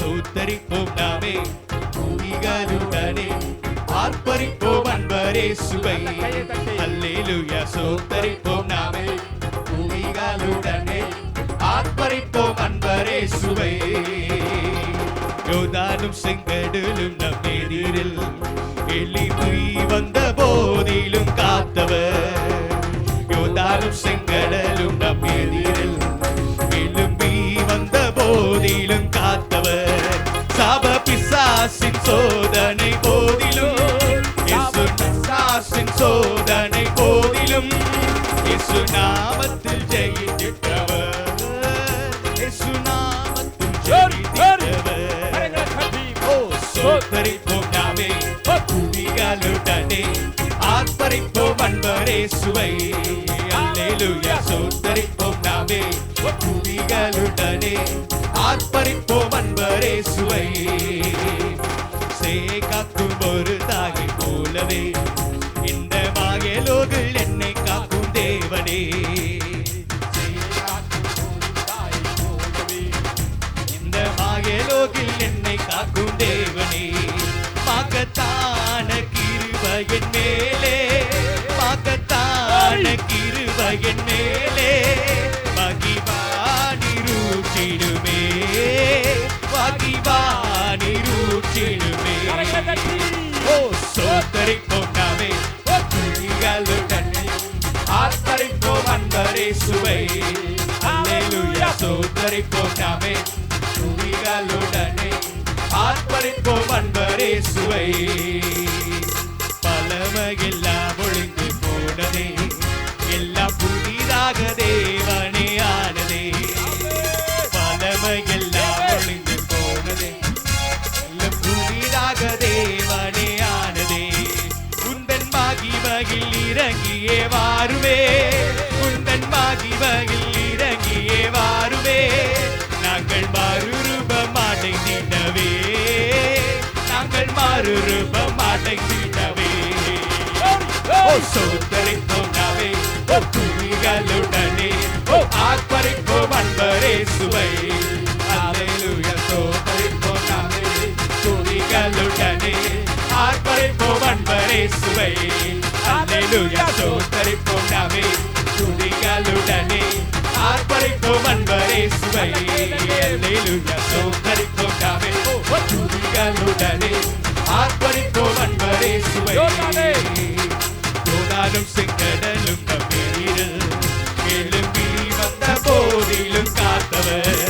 சோத்தரிப்போம் நாமே துதிகளுடனே ஆர்ப்பரிப்போம் அன்பரே சுவை. அல்லேலூயா சோத்தரிப்போம் நாமே துதிகளுடனே ஆர்ப்பரிப்போம் அன்பரே சுவை. யோர்தானும் செங்கடலும் நம் எதிரில் எழும்பி வந்த போதிலும் காத்தவர். யோர்தானும் செங்கடலும் நம் எதிரில் எழும்பி வந்த போதிலும் காத்தவர். சாப பிசாசின் சோதனை போதிலும் பிசாசின் சோதனை போதிலும் இயேசு நாமத்தில் ஜெயித்தவர். இயேசு நாமத்தில் ஜெயித்தவர். ஓ சோத்தரிப்போம் நாமே துதிகளுடனே ஆர்ப்பரிப்போம் அன்பரே சுவை. அல்லேலூயா சோத்தரிப்போம் நாமே துதிகளுடனே ஆர்ப்பரிப்போம் அன்பரே சுவை. சேயை காக்கும் ஒரு தாயை போலவே இந்த மாயலோகில் என்னை காக்கும் தேவனே. இந்த மாயலோகில் என்னை காக்கும் தேவனே. மகத்தான கிருபையின் மேலே மகத்தான கிருபையின் மேலே மகிமானிருச்சிடுமே மகிமானிருச்சிடுமே. ஓ சோத்தரிப்போம் நாமே துதிகளுடனே ஆர்ப்பரிப்போம் அன்பரே சுவை. அல்லேலூயா சோத்தரிப்போம் நாமே துதிகளுடனே ஆர்ப்பரிப்போம் அன்பரே சுவை. பழமையெல்லாம் ஒழிந்து போனதே எல்லாம் புதிதாக தேவனே ஆனதே. பழமையெல்லாம் ஒழிந்து போனதே எல்லாம் புதிதாக தேவனே ஆனதே. உந்தன் மகிமையில் இறங்கியே வாருவே உந்தன் மகிமையில் இறங்கியே வாருவே. நாங்கள் மறுரூபம் அடைந்திடவே நாங்கள் மறுரூபம் அடைந்திடவே. ஓ சோத்தரிப்போம் நாமே துதிகளுடனே ஆர்ப்பரிப்போம் அன்பரே சுவை. அல்லேலூயா சோத்தரிப்போம் நாமே துதிகளுடனே ஆர்ப்பரிப்போம் அன்பரே சுவை. அல்லேலூயா சோத்தரிப்போம் நாமே துதிகளுடனே ஆர்ப்பரிப்போம் அன்பரே சுவை. அல்லேலூயா சோத்தரிப்போம் நாமே துதிகளுடனே ஆர்ப்பரிப்போம் அன்பரே சுவை. யோர்தானும் செங்கடலும் நம் எதிரில் எழும்பி வந்த போதிலும் காத்தவர்.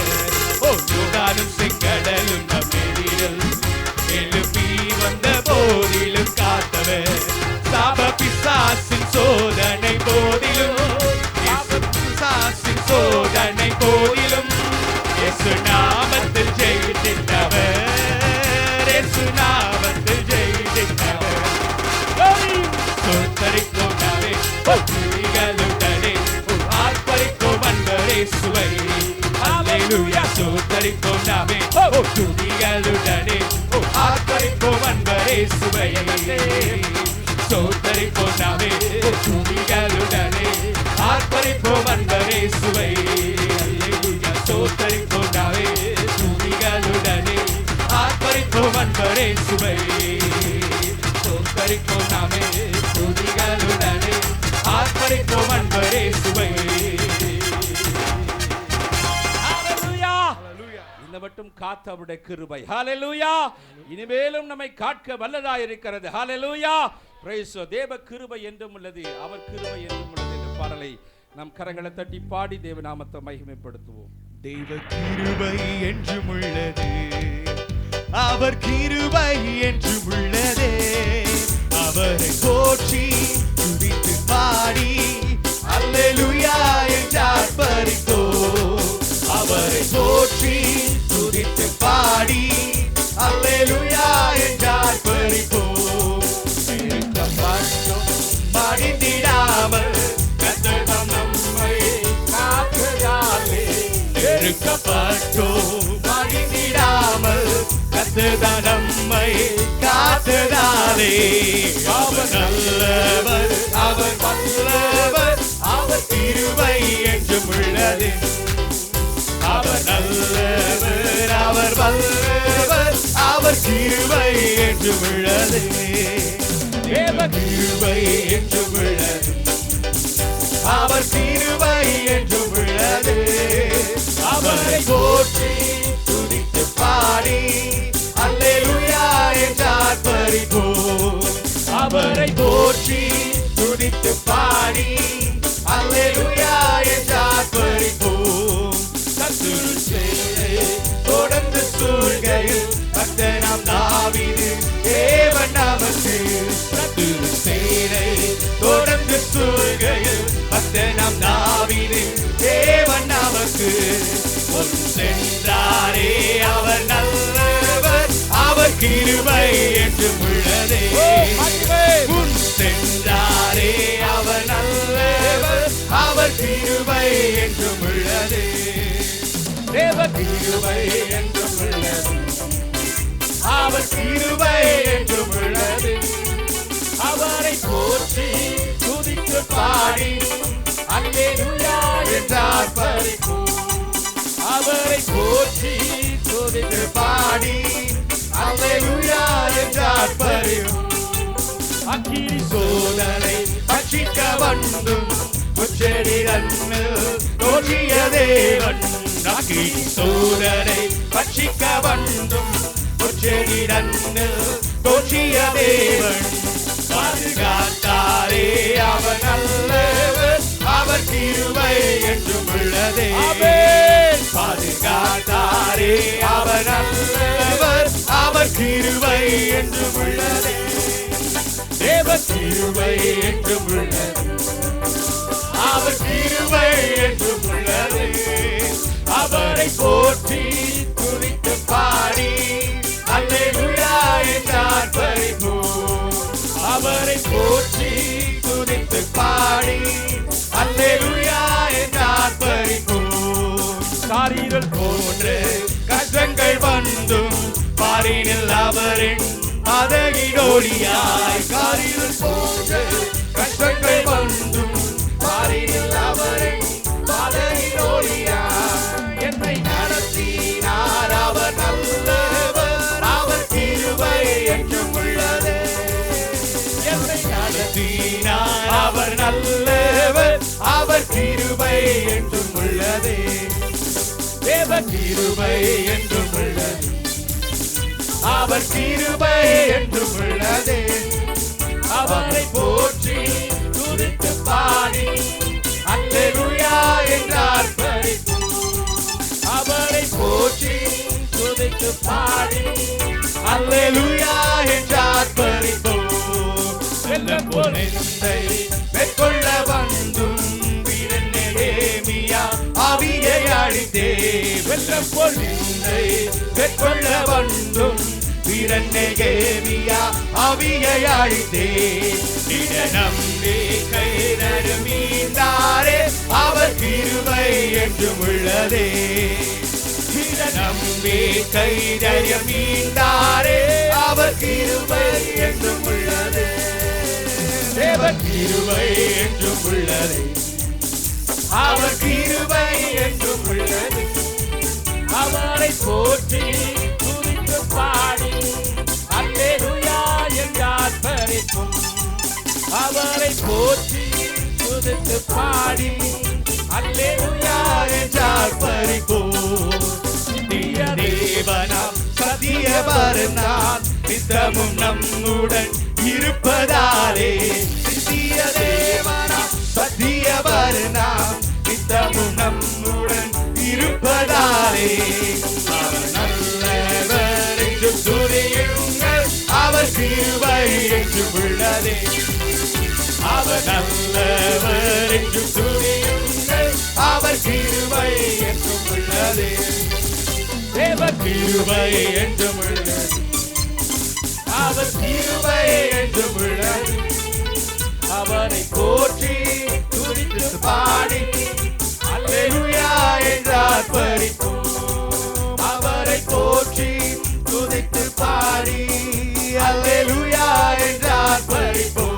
ஓ யோர்தானும் செங்கடலும் நம் எதிரில் எழும்பி வந்த போதிலும் காத்தவர். சாப பிசாசின் சோதனை போதிலும் பிசாசின் சோதனை போதிலும் இயேசு நாமத்தில் ஜெயித்தவர். இயேசு நாமத்தில் ஜெயித்தவர். சோத்தரிப்போம் நாமே துதிகளுடனே ஆர்ப்பரிப்போம் அன்பரே சுவை. அல்லேலூயா சோத்தரிப்போம் நாமே துதிகளுடனே ஆர்ப்பரிப்போம் அன்பரே சுவை. சோத்தரிப்போம் நாமே துதிகளுடனே ஆர்ப்பரிப்போம் அன்பரே சுவை. அல்லேலூயா சோத்தரிப்போம் நாமே துதிகளுடனே ஆர்ப்பரிப்போம் அன்பரே சுவை. சோத்தரிப்போம் நாமே துதிகளுடனே ஆர்ப்பரிப்போம் அன்பரே சுவை. இந்த மட்டும் காத்த அவருடைய கிருபை. ஹல்லேலூயா. இனிமேலும் நம்மை காக்க வல்லதாய் இருக்கிறது. ஹல்லேலூயா. பிரைஸ் தேவ கிருபை என்றும் உள்ளது, அவர் கிருபை என்றும் உள்ளது என்ற பாடலை நம் கரங்களை தட்டி பாடி தேவ நாமத்தை மகிமைப்படுத்துவோம். தெய்வ கிருபை என்றும் உள்ளது, அவர் கிருபை என்றும் உள்ளதே. அவரை போற்றி துதித்து பாடி அல்லேலூயா என்று ஆர்ப்பரிப்போம். அவரை போற்றி துதித்து பாடி அல்லேலூயா என்று ஆர்ப்பரிப்போம். மடிந்திடாமல் கர்த்தர் நம்மை காத்ததாலே நெருக்கப்பட்டோம். மடிந்திடாமல் கர்த்தர் நம்மை காத்ததாலே அவர் நல்லவர், அவர் வல்லவர், அவர் கிருபை என்றும் உள்ளது. அவர் நல்லவர், அவர் வல்லவர், அவர் கிருபை என்றும் உள்ளது. தேவ கிருபை என்றும் உள்ளது. அவர் கிருபை என்றும் உள்ளது. அவரை போற்றி துதித்து பாடி அல்லேலூயா என்று ஆர்ப்பரிப்போம். அவரை போற்றி துதித்து பாடி அல்லேலூயா என்று ஆர்ப்பரிப்போம். சத்துரு சேனை தொடர்ந்து சூழ்கையில் பக்தனாம் தாவீது தேவன் நமக்கு. சத்துரு சேனை தொடர்ந்து சூழ்கையில் பக்தனாம் தாவீது தேவன் நமக்கு. முன் சென்றாரே அவர் நல்லவர். அவர் கிருபை என்றும் உள்ளதே. முன் சென்றாரே அவர் நல்லவர். அவர் கிருபை என்றும் உள்ளதே. தேவ கிருபை என்றும் உள்ளது. அவர் கிருபை என்றும் உள்ளது. அவரை போற்றி துதித்து பாடி அல்லேலூயா என்று ஆர்ப்பரிப்போம். அவரை போற்றி துதித்து பாடி அல்லேலூயா என்று ஆர்ப்பரிப்போம். அக்கினி சோதனை பட்சிக்க வந்தும் முச்செடி தன்னில் தோன்றிய தேவன். அக்கினி சோதனை பட்சிக்க வந்தும் முச்செடி தன்னில் தோன்றிய தேவன். பாதுகாத்தாரே அவர் நல்லவர். அவர் கிருபை என்றும் உள்ளதே. பாதுகாத்தாரே அவர் நல்லவர். அவர் கிருபை என்றும் உள்ளதே. தேவ கிருபை என்றும் உள்ளது. அவர் கிருபை என்றும் உள்ளது. அவரை போற்றி துதித்து பாடி அல்லேலூயா என்று ஆர்ப்பரிப்போம். அவரை போற்றி துதித்து பாடி அல்லேலூயா என்று ஆர்ப்பரிப்போம். காரிகள் போன்று கஷ்டங்கள் வந்தும் பாரினில் அவரின் அதகிடோடியாய். காரிகள் போன்று கஷ்டங்கள் வந்தும் பாரினில் அவரின் அதகிடோடியாய். என்னை நடத்தினார் அவர் நல்லவர். அவர் கிருபை என்றும் உள்ளது. என்னை நடத்தினார் அவர் நல்லவர். அவர் கிருபை என்றும் உள்ளது. தேவ கிருபை என்றும் உள்ளது. அவர் கிருபை என்றும் உள்ளது. அவரை போற்றி துதித்து பாடி அல்லேலூயா என்று ஆர்ப்பரிப்போம். அவரை போற்றி துதித்து பாடி அல்லேலூயா என்று ஆர்ப்பரிப்போம். வெள்ளம் போல் நிந்தை மேற்கொள்ள வந்தும் வீரன் நெகேமியா ஆவியை அழித்தே. வெள்ளம் போல் நிந்தை மேற்கொள்ள வந்தும் வீரன் நெகேமியா ஆவியை அழித்தே. நம்பிக்கை மீண்டாரே அவர் கிருபை என்றும் உள்ளதே. நம்பிக்கை மீண்டாரே அவர் கிருபை என்றும் உள்ளது. தேவ கிருபை என்றும் உள்ளது. அவர் கிருபை என்றும் உள்ளது. அவரை போற்றி துதித்து பாடி அல்லேலூயா என்று ஆர்ப்பரிப்போம். அவரை போற்றி துதித்து பாடி அல்லேலூயா என்று ஆர்ப்பரிப்போம். நித்திய தேவனாம் சத்தியவரன் நான் நித்தமும் நம்முடன் இருப்பதாலே. நித்திய தேவனாம் சத்தியவரன் நாம் நித்தமும் நம்முடன் இருப்பதாலே. அவர் நல்லவர் என்று துதியுங்கள். அவர் கிருபை என்றும் உள்ளதே. அவர் நல்லவர் என்று துதியுங்கள். அவர் கிருபை என்றும் உள்ளதே. தேவ கிருபை என்றும் உள்ளது. அவர் கிருபை என்றும் உள்ளது. அவரை போற்றி துதித்து பாடி அல்லேலூயா என்று ஆர்ப்பரிப்போம். அவரை போற்றி துதித்து பாடி அல்லேலூயா என்று ஆர்ப்பரிப்போம்.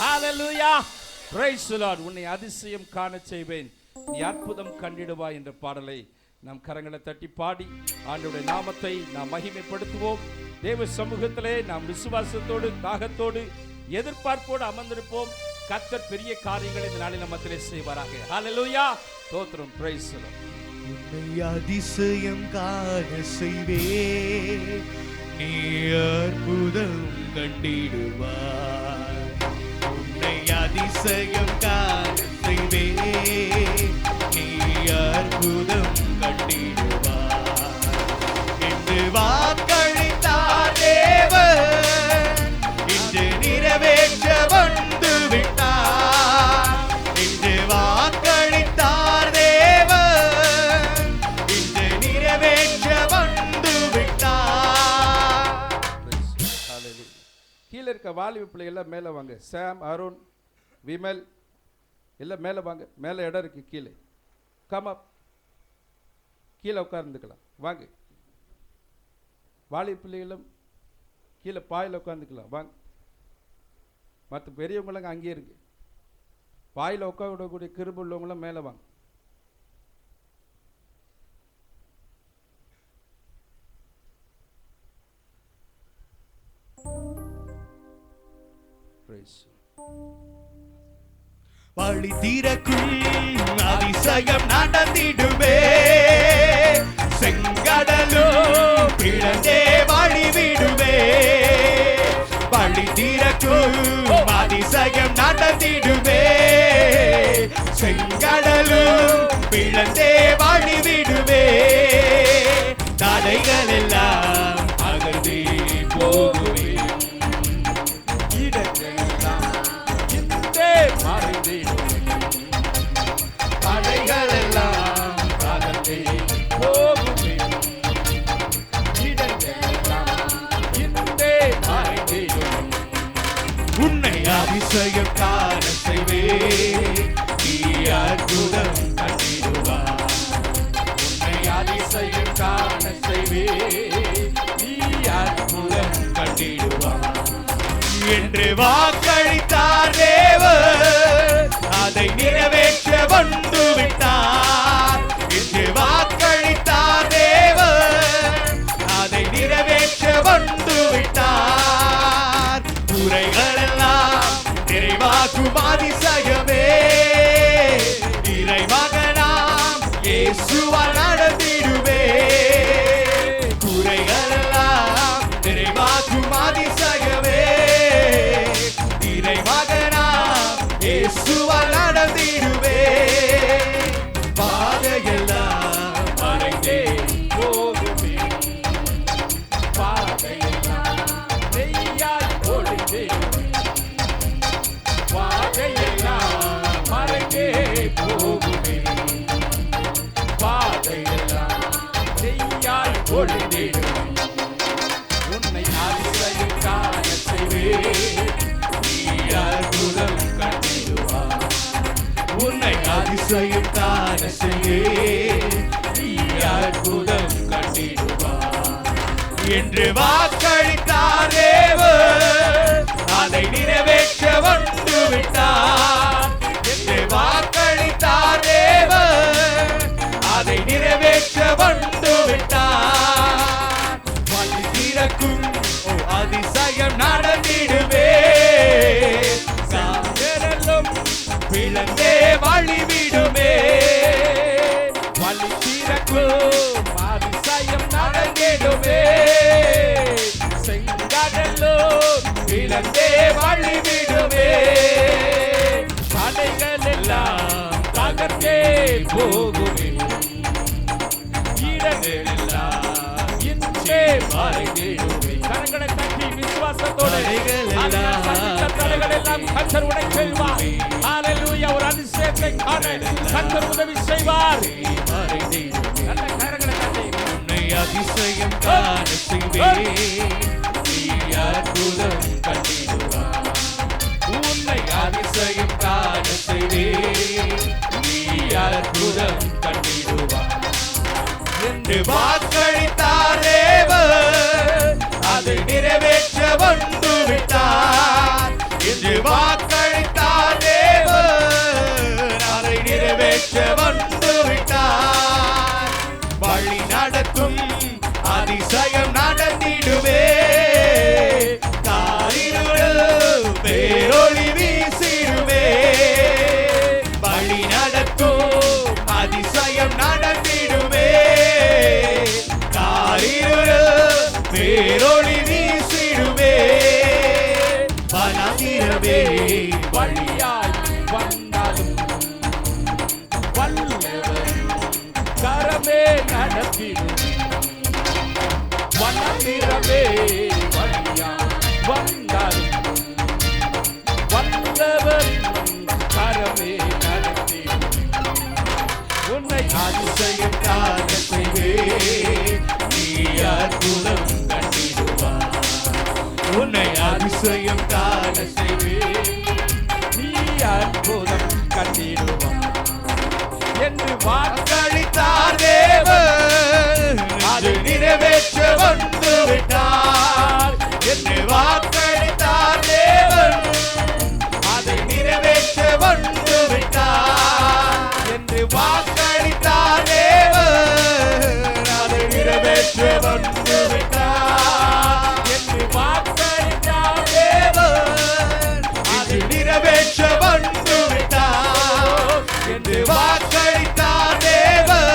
ஹalleluya. praise the Lord. உன்னை அதிசயம் காண செய்வேன், நீ அற்புதம் கண்டிடுவாய் என்ற பாடலை நம் கரங்களை தட்டி பாடி ஆண்டவருடைய நாமத்தை நாம் மகிமைப்படுத்துவோம். தேவ சமூகத்திலே நாம் விசுவாசத்தோடு தாகத்தோடு எதிர்பார்ப்போடு அமர்ந்திருப்போம். கர்த்தர் பெரிய காரியங்களை இந்த நாளில் நம்மத்திலே செய்வாராக. ஹல்லேலூயா. ஸ்தோத்திரம். Praise the Lord. உன்னை அதிசயம் காண செய்வே, நீ அற்புதம் கண்டிடுவாய். உன்னை அதிசயம் காண செய்வே, நீ அற்புதம் கண்டிடுவாய் என்று வாக்களித்தார் தேவன், இன்று நிறைவேற்ற வந்து விட்டார். இன்று வாக்களித்தார் தேவன், இன்று நிறைவேற்ற வந்து விட்டார். ஹல்லேலூயா. கீழே இருக்க வாலிப பிள்ளைகள் மேலே வாங்க. சாம், அருண், விமல் எல்லாம் மேலே வாங்க. மேலே இடம் இருக்கு. கீழே கம் அப். கீழே உட்கார்ந்துக்கலாம். வாங்க. வாலிப பிள்ளைகளும் கீழே பாயில் உட்காந்துக்கலாம். வாங்க. மற்ற பெரியவங்களும் அங்கேயே இருக்கு. பாயில் உட்காரக்கூடிய கிருபை உள்ளவங்களும் மேலே வாங்க. வழி திறக்கும் அதிசயம் நடந்திடுமே, செங்கடலோ பிளந்தே வழிவிடுமே. வழி திறக்கும் அதிசயம் நடந்திடுமே, செங்கடலோ பிளந்தே வழிவிடுமே. தடைகள் எல்லாம் அகன்றே போகுமே, தடைகள் எல்லாம் அகன்றே போகுமே. உன்னை அதிசயம் காண செய்வே, நீ அற்புதம் கண்டிடுவாய். உன்னை அதிசயம் காண செய்வே, நீ அற்புதம் கண்டிடுவாய் என்று வாக்களித்தார் தேவன், அதை நிறைவேற்ற வந்து விட்டார். என்று வாக்களித்தார் தேவன், அதை நிறைவேற்ற வந்து விட்டார். குறைகள் எல்லாம் நிறைவாக்கும் அதிசயமே, இறைமகனாம் இயேசுவால் நடந்திடுவே. குறைகள் எல்லாம் நிறைவாக்கும் அதிசயமே, இறைமகனாம் இயேசுவால் நடந்திடுவே. பாதையெல்லாம் மறைந்தே போகுமே, பாதையெல்லாம் நெய்யாய் ஒளிந்திடுமே. பாதையெல்லாம் மறைந்தே போகுமே, பாதையெல்லாம் நெய்யாய் ஒளிந்திடுமே. உன்னை அதிசயம் காண செய்வே, நீ அற்புதம் கண்டிடுவாய். உன்னை அதிசயம் காண செய்வே, நீ அற்புதம் கண்டிடுவாய் என்று வாக்களித்தார் தேவன், அதை நிறைவேற்ற வந்து விட்டார். என்று வாக்களித்தார் தேவன், அதை நிறைவேற்ற வந்து விட்டார். வழி திறக்கும் அதிசயம் நடந்திடுவே, சாகரெல்லாம் பிளந்தே வழிவிடுமே. வழி திறக்கும் அதிசயம் நடந்திடுமே, செங்கடலோ பிளந்தே வழிவிடுமே. தடைகள் எல்லாம் தகர்ந்தே போகுமே, இடங்கள் எல்லாம் இன்றே மறைந்திடுமே. கரங்களை தட்டி விசுவாசத்தோடு தடைகள் எல்லாம் கர்த்தர் உடைத்து செல்வார். ஹல்லேலூயா. ஒரு அதிசயத்தை காண கர்த்தர் உதவி செய்வார். நல்ல கரங்களை தட்டி உன்னை அதிசயம் காண செய்வே, நீ அற்புதம் கண்டிடுவாய். உன்னை அதிசயம் காண செய்வே, நீ அற்புதம் கண்டிடுவாய் என்று வாக்களித்தார் தேவன், அதை நிறைவேற்ற வந்து விட்டார். என்று வாக்களித்தார் தேவன், அதை நிறைவேற்ற வந்து விட்டார். நடத்தும் அதிசயம் நடந்திடுவே காரிருளில் பேரொளி வீசிடுவே வழி நடத்தும் அதிசயம் நடந்திடுவே காரிருளில் பேரொளி வீசிடுவே வனமிரவே வழியாய் வந்தாலும் வல்லவர் கரமே நடத்திடும் வனமிரவே வழியாய் வந்தாலும் வல்லவர் கரமே நடத்திடும் உன்னை அதிசயம் காண செய்வே நீ அற்புதம் கண்டிடுவாய் உன்னை அதிசயம் காண செய்வே நீ அற்புதம் கண்டிடுவாய் என்று வாக்களித்தார் தேவன் அது நிறைவேற்ற வந்து விட்டார் என்று வாக்களித்தார் தேவன் அதை நிறைவேற்ற வந்து விட்டார் என்று வாக்களித்தார் தேவன் அதை நிறைவேற்ற வந்து விட்டார் என்று வாக்களித்தார் தேவன் அது நிறைவேற்ற வந்து விட்டார் என்று வாக்களித்தார் தேவன்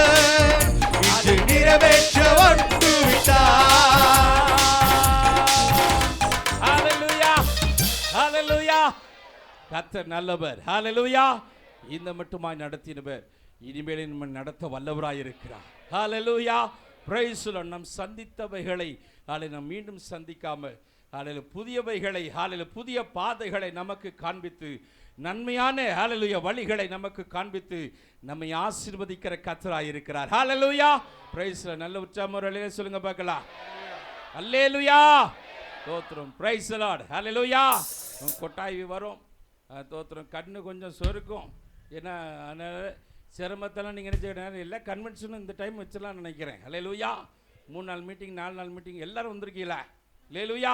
இது நிறைவேற்ற வந்து விட்டார். ஹalleluya ஹalleluya கர்த்தர் நல்லவர் ஹalleluya இந்த மட்டுமாய் நடத்தினவர் இனிமேல் நம்ம நடத்த வல்லவராய் இருக்கிறார் ஹalleluya praise the Lord நாம் சந்தித்தவைகளை நாம் மீண்டும் சந்திக்காமல் புதியவைகளை புதிய பாதைகளை நமக்கு காண்பித்து நன்மையான ஹalleluya வழிகளை நமக்கு காண்பித்து நம்மை ஆசீர்வதிக்கிற கர்த்தராய் இருக்கிறார் ஹalleluya praise the Lord நல்ல உற்சாகமோட சொல்லுங்க பார்க்கலாம் அல்லேலூயா தோத்திரம் praise the Lord ஹalleluya கொட்டாய் வரும் தோத்திரம் கண்ணு கொஞ்சம் சொருக்கும் ஏன்னா சிரமத்தெல்லாம் நீங்கள் நினைச்ச இல்லை கன்வென்ஷனும் இந்த டைம் வச்சலாம் நினைக்கிறேன் அல்லேலூயா 3 நாள் மீட்டிங் 4 நாள் மீட்டிங் எல்லாரும் வந்திருக்கீங்களா அல்லேலூயா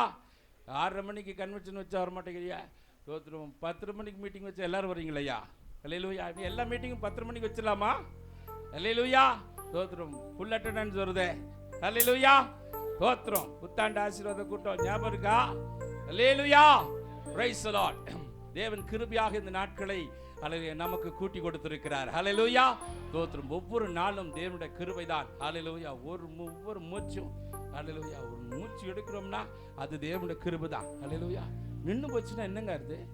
6:30 மணிக்கு கன்வென்ஷன் வச்சா வர மாட்டேங்கிறியா தோத்திரம் 10 மணிக்கு மீட்டிங் வச்சா எல்லாரும் வரீங்களையா அல்லேலூயா எல்லா மீட்டிங்கும் 10 மணிக்கு வச்சிடலாமா அல்லேலூயா தோத்திரம் ஃபுல் அட்டெண்டன்ஸ் வருதே அல்லேலூயா தோத்திரம் புத்தாண்டு ஆசீர்வாத கூட்டம் ஞாபகம் இருக்கா அல்லேலூயா பிரைஸ் தி லார்ட் தேவன் கிருபையாக இந்த நாட்களை நமக்கு கூட்டி கொடுத்திருக்கிறார் ஹalleluya தோத்திரம் ஒவ்வொரு நாளும் தேவனுடைய கிருபைதான் ஹalleluya ஒவ்வொரு மூச்சும் ஹalleluya ஒரு மூச்சு எடுக்கிறோம்னா அது தேவனுடைய கிருபைதான் ஹalleluya நின்னு போச்சுன்னா என்னங்க அர்த்தம்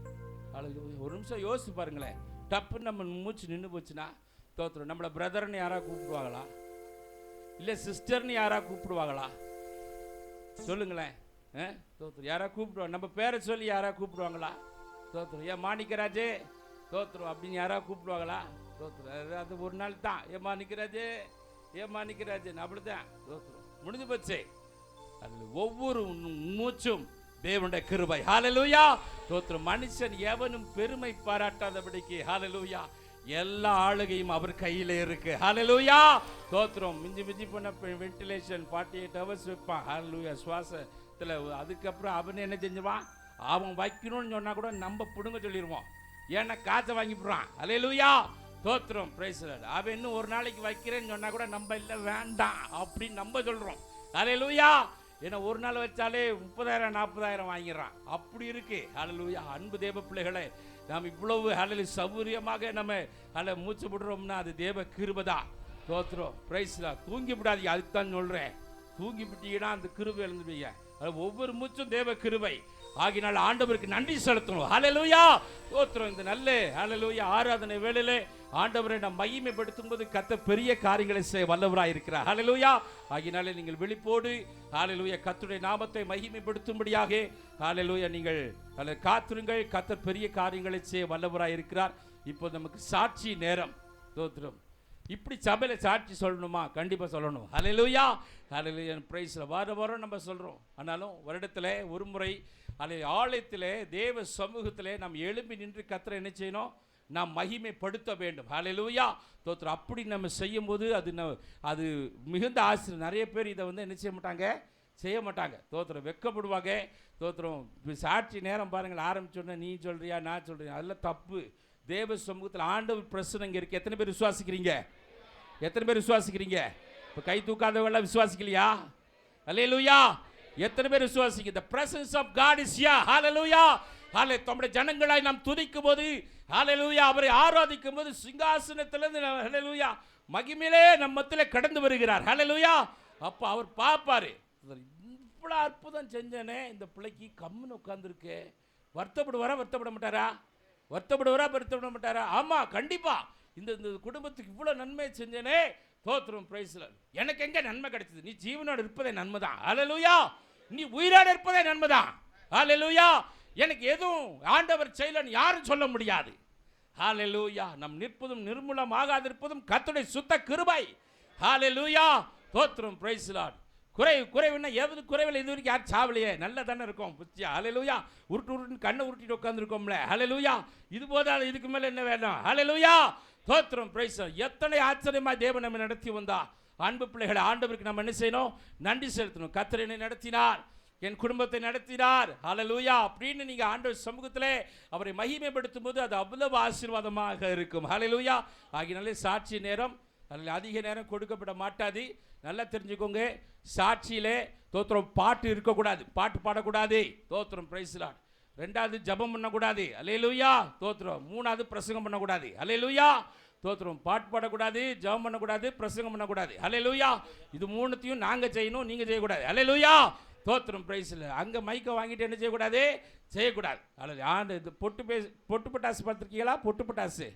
ஹalleluya ஒரு நிமிஷம் யோசிச்சு பாருங்களேன் டப்புன்னு நம்ம மூச்சு நின்னு போச்சுன்னா தோத்திரம் நம்மள பிரதர்னு யாரா கூப்பிடுவாங்களா இல்ல சிஸ்டர்னு யாரா கூப்பிடுவாங்களா சொல்லுங்களேன் தோத்திரம் யாரா கூப்பிடுவாங்க நம்ம பேரை சொல்லி யாரா கூப்பிடுவாங்களா தோத்திரம் ஏன் மாணிக்கராஜே தோத்திரம் அப்படின்னு யாராவது கூப்பிடுவாங்களா தோத்திரம் அது ஒரு நாள் தான் ஏமா நிற்கிறாஜே அப்படிதான் தோத்திரம் முடிஞ்சு போச்சு அதில் ஒவ்வொரு மூச்சும் தேவனுடைய கிருபை ஹalleluya தோத்திரம் மனுஷன் எவனும் பெருமை பாராட்டாதபடிக்கு ஹalleluya எல்லா ஆளுகையும் அவர் கையில இருக்கு ஹalleluya தோத்திரம் மிஞ்சி பண்ண வென்டிலேஷன் 48 ஹவர்ஸ் வைப்பான் ஹalleluya சுவாசத்தில் அதுக்கப்புறம் அவன் என்ன செஞ்சுவான் அவன் வைக்கணும்னு சொன்னா கூட நம்ம பிடுங்க சொல்லிடுவோம் ஏன்னா காசை வாங்கிவிடுறான் அல்லேலூயா தோத்திரம் பிரைஸ் தி லார்ட் அவன் இன்னும் ஒரு நாளைக்கு வைக்கிறேன்னு சொன்னா கூட நம்ம இல்லை வேண்டாம் அப்படின்னு நம்ம சொல்றோம் அல்லேலூயா ஏன்னா ஒரு நாள் வச்சாலே 30,000 40,000 வாங்கிடுறான் அப்படி இருக்கு அல்லேலூயா அன்பு தேவ பிள்ளைகளே நாம் இவ்வளவு ஹalleluya சௌரியமாக நம்ம மூச்சு விடுறோம்னா அது தேவ கிருபைதா தோத்திரம் பிரைஸ் தி லார்ட் தூங்கி விடாதீங்க அதுதான் சொல்றேன் தூங்கி விட்டீங்கன்னா அந்த கிருபை எழுந்துவீங்க ஒவ்வொரு மூச்சும் தேவ கிருபை ஆகினால் ஆண்டவருக்கு நன்றி செலுத்தணும் ஹalleluya தோத்திரம் இந்த நல்ல ஹalleluya ஆராதனை வேளையிலே ஆண்டவரை நாம் மகிமைப்படுத்தும் போது கர்த்தர் பெரிய காரியங்களை செய்ய வல்லவராய் இருக்கிறார் ஹalleluya ஆகினாலே நீங்கள் விழிப்போடு ஹalleluya கர்த்தருடைய நாமத்தை மகிமைப்படுத்தும்படியாக ஹalleluya நீங்கள் காத்திருங்கள் கர்த்தர் பெரிய காரியங்களை செய்ய வல்லவராய் இருக்கிறார் இப்போ நமக்கு சாட்சி நேரம் தோத்திரம் இப்படி சபையில சாட்சி சொல்லணுமா கண்டிப்பா சொல்லணும் ஹalleluya ஹalleluya பிரைஸ்ல வாரம் நம்ம சொல்றோம் ஆனாலும் வருடத்துல ஒரு முறை ஆலயத்திலே தேவ சமூகத்திலே நாம் எழும்பி நின்று கர்த்தரை என்ன செய்யணும் நாம் மகிமைப்படுத்த வேண்டும் ஹalleluya தோத்திரம் அப்படி நம்ம செய்யும்போது அது மிகுந்த ஆசீர்வாதம் நிறைய பேர் இதை என்ன செய்ய மாட்டாங்க தோத்திரம் வெட்கப்படுவாங்க தோத்திரம் சாட்சி நேரம் பாருங்கள் ஆரம்பிச்சோன்னா நீ சொல்றியா நான் சொல்றேன் அதெல்லாம் தப்பு தேவ சமூகத்தில் ஆண்டவர் பிரசனம் இங்கே இருக்கு எத்தனை பேர் விசுவாசிக்கிறீங்க இப்போ கை தூக்காதவங்களாம் விசுவாசிக்கலையா? அல்லேலூயா. எத்தனை பேர் விசுவாசிக்க? the presence of God is here. hallelujah. தம்முடைய ஜனங்களாய் நாம் துதிக்கும் போது, ஹalleluya, அவரை ஆராதிக்கும் போது சிங்காசனத்திலிருந்து ஹalleluya மகிமையிலே நம்ம மத்தியிலே கடந்து வருகிறார். ஹalleluya. அப்ப அவர் பாப்பாரு, இவ்வளவு அற்புதம் செஞ்சனே, இந்த பிள்ளைக்கு கம்முன்னு உட்கார்ந்துருக்கு, வருத்தப்படுவாரா வருத்தப்பட மாட்டாரா? வருத்தப்பட மாட்டாரா? ஆமா, கண்டிப்பா. இந்த குடும்பத்துக்கு இவ்வளவு நன்மை செஞ்சனே, தோத்திரம், பிரைஸ் லார்ட். எனக்கு எங்க நன்மை கிடைச்சது? நீ ஜீவனோடு இருப்பதே நன்மைதான். ஹalleluya. நீ உயிரோடு இருப்பதே நன்மைதான். ஹalleluya. எனக்கு எதுவும் ஆண்டவர் செய்யலன்னு யாரும் சொல்ல முடியாது. ஹalleluya. நம் நிற்பதும் நிர்மூலமாகாதிருப்பதும் கர்த்தருடைய சுத்த கிருபை. ஹalleluya. தோத்திரம், பிரைஸ் லார்ட். குறைவுன்னா எவது குறைவில் இது வரைக்கும் யாரும் சாவலையே, நல்லா தானே இருக்கும் புத்தியா? ஹalleluya. உருட்டு கண்ணை உருட்டிட்டு உட்காந்துருக்கோம்ல. ஹalleluya. இது போதாது, இதுக்கு மேலே என்ன வேணும்? ஹalleluya. தோத்திரம், பிரைஸ் லார்ட். எத்தனை ஆச்சரியமாய் தேவன் நம்ம நடத்தி வந்தா. அன்பு பிள்ளைகளை, ஆண்டவருக்கு நம்ம என்ன செய்யணும்? நன்றி செலுத்தணும். கர்த்தர் என்னை நடத்தினார், என் குடும்பத்தை நடத்தினார், ஹalleluya அப்படின்னு நீங்க ஆண்டவர் சமூகத்திலே அவரை மகிமைப்படுத்தும் போது அது அவ்வளவு ஆசீர்வாதமாக இருக்கும். ஹalleluya. ஆகினாலே சாட்சி நேரம் அதில் அதிக நேரம் கொடுக்கப்பட மாட்டாது. நல்லா தெரிஞ்சுக்கோங்க, சாட்சியிலே தோத்திரம் பாட்டு இருக்கக்கூடாது, பாட்டு பாடக்கூடாது. தோத்திரம், பிரைஸ் லார்ட். ரெண்டாவது ஜபம் பண்ணக்கூடாது. அல்லேலூயா. தோத்திரம். மூணாவது பிரசங்கம் பண்ணக்கூடாது. அல்லேலூயா. தோத்திரம். பாட்டு பாடக்கூடாது, ஜபம் பண்ணக்கூடாது, பிரசங்கம் பண்ணக்கூடாது. அல்லேலூயா. இது மூணுத்தையும் நாங்கள் செய்யணும், நீங்கள் செய்யக்கூடாது. அல்லேலூயா. தோத்திரம், பிரைஸ் இல்லை. அங்கே மைக்கை வாங்கிட்டு என்ன செய்யக்கூடாது? செய்யக்கூடாது. அல்லது ஆண்டு இது பொட்டு பட்டாசு பார்த்துருக்கீங்களா? பொட்டு பட்டாசு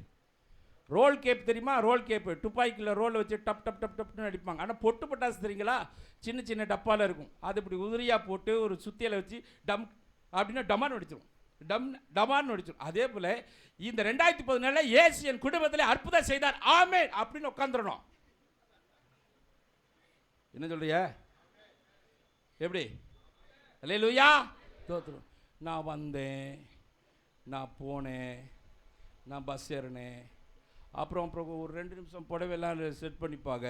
ரோல் கேப் தெரியுமா? ரோல் கேப்பு துப்பாக்கியில் ரோல் வச்சு டப் டப் டப் டப்னு அடிப்பாங்க. ஆனால் பொட்டு பட்டாசு தெரியுங்களா? சின்ன சின்ன டப்பாவில் இருக்கும். அது இப்படி உதிரியாக போட்டு ஒரு சுத்தியில் வச்சு டம் அப்படின்னா டமான்னு அடிச்சிடும், டமான்னு அடிச்சிடும். அதே போல் இந்த 2014 இயேசு என் குடும்பத்தில் அற்புதம் செய்தார், ஆமென் அப்படின்னு உட்காந்துடணும். என்ன சொல்றிய? எப்படி? அல்லேலூயா. தோத்துரும். நான் வந்தேன், நான் போனேன், நான் பஸ் ஏறினேன், அப்புறம் ஒரு 2 நிமிஷம் புடவையெல்லாம் செட் பண்ணிப்பாங்க.